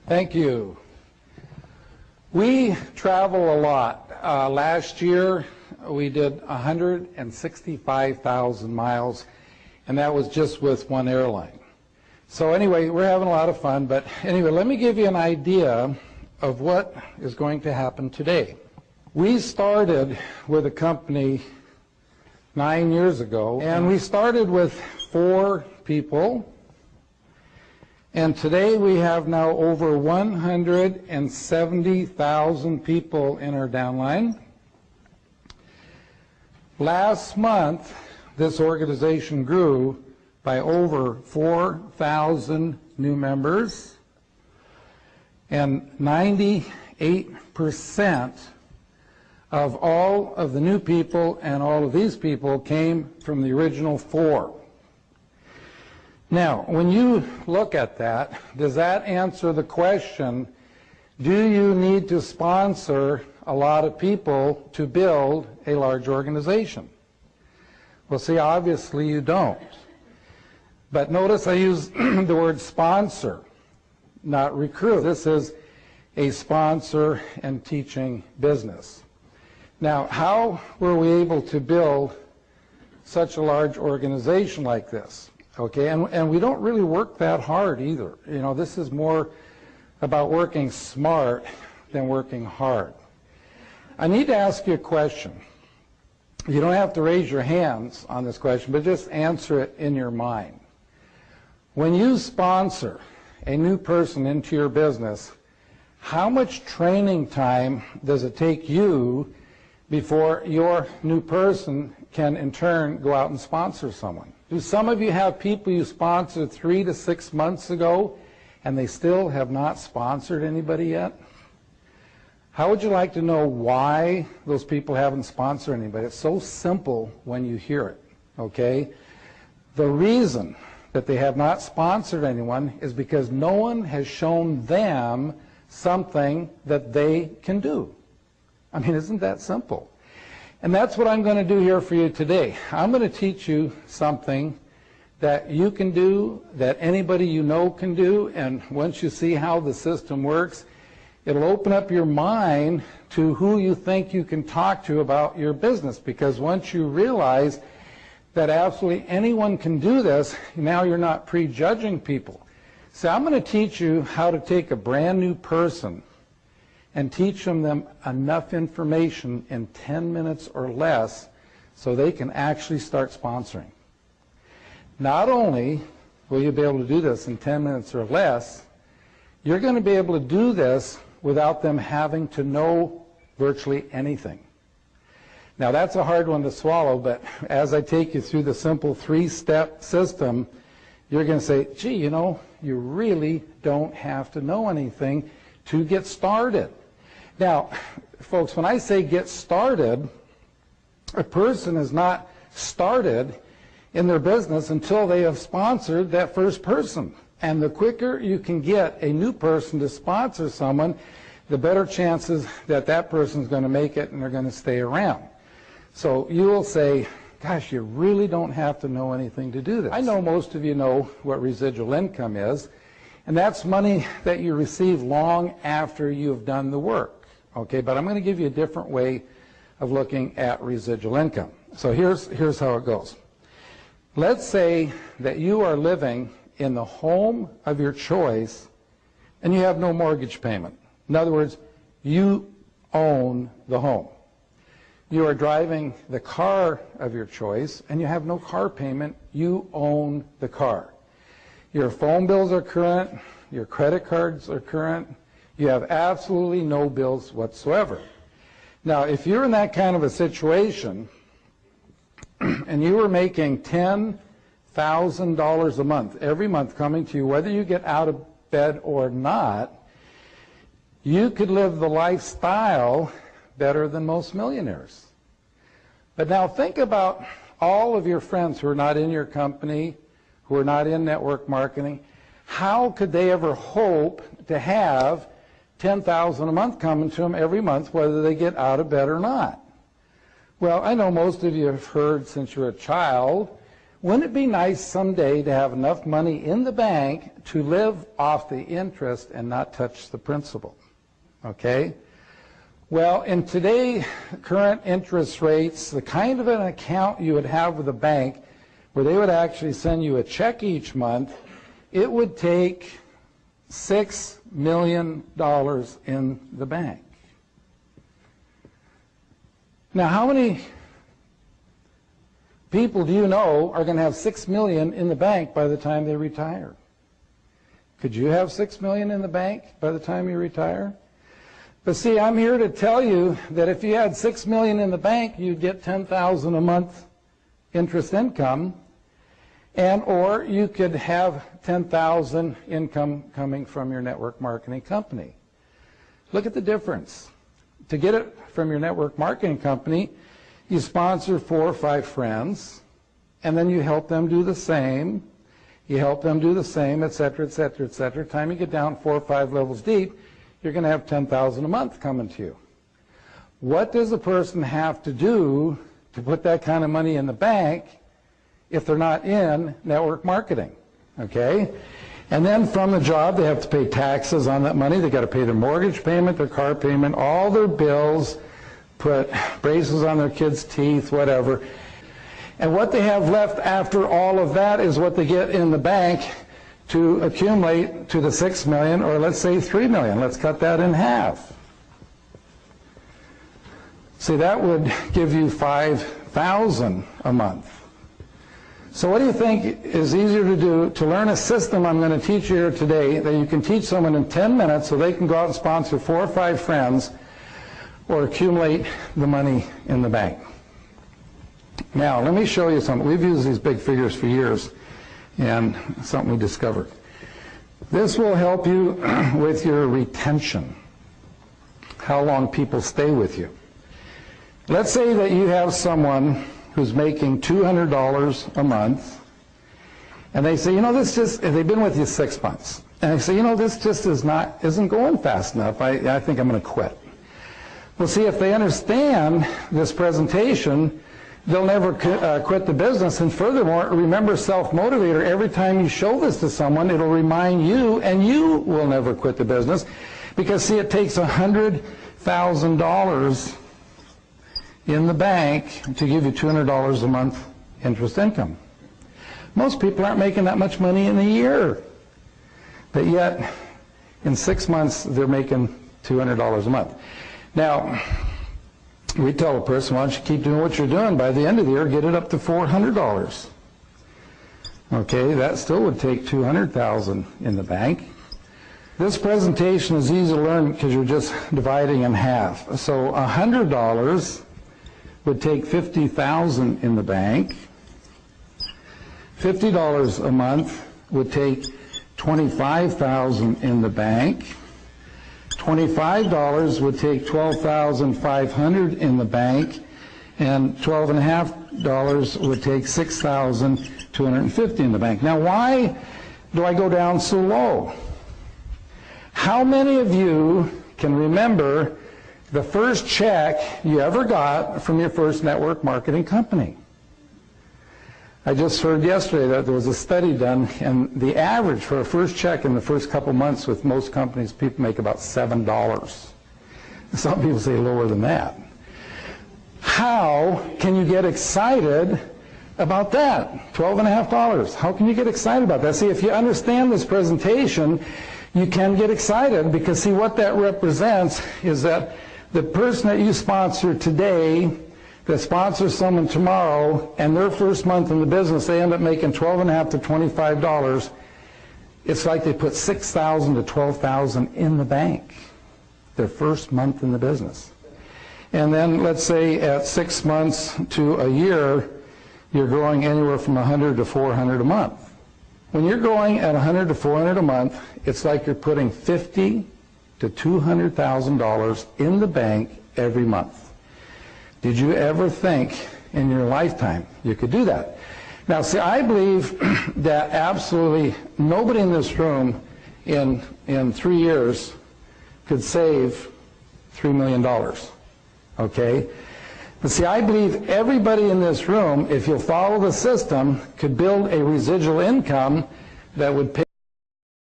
Thank you. We travel a lot. Last year we did 165,000 miles, and that was just with one airline. So anyway, we're having a lot of fun, but anyway, let me give you an idea of what is going to happen today. We started with a company 9 years ago, and we started with 4 people. And today we have now over 170,000 people in our downline. Last month, this organization grew by over 4,000 new members, and 98% of all of the new people and all of these people came from the original 4. Now, when you look at that, does that answer the question, do you need to sponsor a lot of people to build a large organization? Well, see, obviously you don't. But notice I use the word sponsor, not recruit. This is a sponsor and teaching business. Now, how were we able to build such a large organization like this? Okay, and we don't really work that hard either. You know, this is more about working smart than working hard. I need to ask you a question. You don't have to raise your hands on this question, but just answer it in your mind. When you sponsor a new person into your business, how much training time does it take you before your new person can in turn go out and sponsor someone? Do some of you have people you sponsored 3 to 6 months ago and they still have not sponsored anybody yet? How would you like to know why those people haven't sponsored anybody? It's so simple when you hear it, okay? The reason that they have not sponsored anyone is because no one has shown them something that they can do. I mean, isn't that simple? And that's what I'm going to do here for you today. I'm going to teach you something that you can do, that anybody you know can do, and once you see how the system works, it'll open up your mind to who you think you can talk to about your business, because once you realize that absolutely anyone can do this, now you're not prejudging people. So I'm going to teach you how to take a brand new person and teach them enough information in 10 minutes or less so they can actually start sponsoring. Not only will you be able to do this in 10 minutes or less, you're going to be able to do this without them having to know virtually anything. Now that's a hard one to swallow, but as I take you through the simple 3-step system, you're going to say, gee, you know, you really don't have to know anything to get started. Now, folks, when I say get started, a person is not started in their business until they have sponsored that first person. And the quicker you can get a new person to sponsor someone, the better chances that that person is going to make it and they're going to stay around. So you will say, gosh, you really don't have to know anything to do this. I know most of you know what residual income is, and that's money that you receive long after you've done the work. Okay, but I'm going to give you a different way of looking at residual income. So here's how it goes. Let's say that you are living in the home of your choice and you have no mortgage payment. In other words, you own the home. You are driving the car of your choice and you have no car payment. You own the car. Your phone bills are current. Your credit cards are current. You have absolutely no bills whatsoever. Now, if you're in that kind of a situation and you were making $10,000 a month, every month coming to you, whether you get out of bed or not, you could live the lifestyle better than most millionaires. But now think about all of your friends who are not in your company, who are not in network marketing. How could they ever hope to have $10,000 a month coming to them every month, whether they get out of bed or not? Well, I know most of you have heard since you're a child Wouldn't it be nice someday to have enough money in the bank to live off the interest and not touch the principal? Okay? Well, in today, current interest rates, the kind of an account you would have with a bank where they would actually send you a check each month, it would take $6 million in the bank. Now, how many people do you know are going to have $6 million in the bank by the time they retire? Could you have $6 million in the bank by the time you retire? But see, I'm here to tell you that if you had $6 million in the bank, you'd get $10,000 a month interest income, and or you could have $10,000 income coming from your network marketing company. Look at the difference. To get it from your network marketing company, you sponsor 4 or 5 friends, and then you help them do the same. You help them do the same, et cetera, et cetera, et cetera. Time you get down 4 or 5 levels deep, you're going to have $10,000 a month coming to you. What does a person have to do to put that kind of money in the bank if they're not in network marketing? Okay? And then from the job, they have to pay taxes on that money. They've got to pay their mortgage payment, their car payment, all their bills, put braces on their kids' teeth, whatever. And what they have left after all of that is what they get in the bank to accumulate to the $6 million, or let's say $3 million. Let's cut that in half. See, that would give you $5,000 a month. So what do you think is easier to do to learn a system I'm going to teach you here today that you can teach someone in 10 minutes so they can go out and sponsor 4 or 5 friends or accumulate the money in the bank? Now, let me show you something. We've used these big figures for years, and something we discovered. This will help you with your retention, how long people stay with you. Let's say that you have someone who's making $200 a month, and they say, you know, this just, they've been with you 6 months, and they say, you know, this just isn't going fast enough. I think I'm going to quit. Well, see, if they understand this presentation, they'll never quit the business. And furthermore, remember self-motivator. Every time you show this to someone, it'll remind you, and you will never quit the business. Because, see, it takes $100,000 in the bank to give you $200 a month interest income. Most people aren't making that much money in a year. But yet, in 6 months, they're making $200 a month. Now, we tell a person, why don't you keep doing what you're doing? By the end of the year, get it up to $400. Okay, that still would take $200,000 in the bank. This presentation is easy to learn because you're just dividing in half. So $100 would take $50,000 in the bank. $50 a month would take $25,000 in the bank. $25 would take $12,500 in the bank, and $12.50 would take $6,250 in the bank. Now, why do I go down so low? How many of you can remember the first check you ever got from your first network marketing company? I just heard yesterday that there was a study done, and the average for a first check in the first couple months with most companies, people make about $7. Some people say lower than that. How can you get excited about that? $12.50. How can you get excited about that? See, if you understand this presentation, you can get excited, because see, what that represents is that the person that you sponsor today that sponsors someone tomorrow, and their first month in the business, they end up making $12.50 to $25. It's like they put $6,000 to $12,000 in the bank their first month in the business. And then let's say at 6 months to a year, you're growing anywhere from $100 to $400 a month. When you're growing at $100 to $400 a month, it's like you're putting $50,000 to $200,000 in the bank every month. Did you ever think in your lifetime you could do that? Now, see, I believe that absolutely nobody in this room in 3 years could save $3 million, okay? But see, I believe everybody in this room, if you'll follow the system, could build a residual income that would pay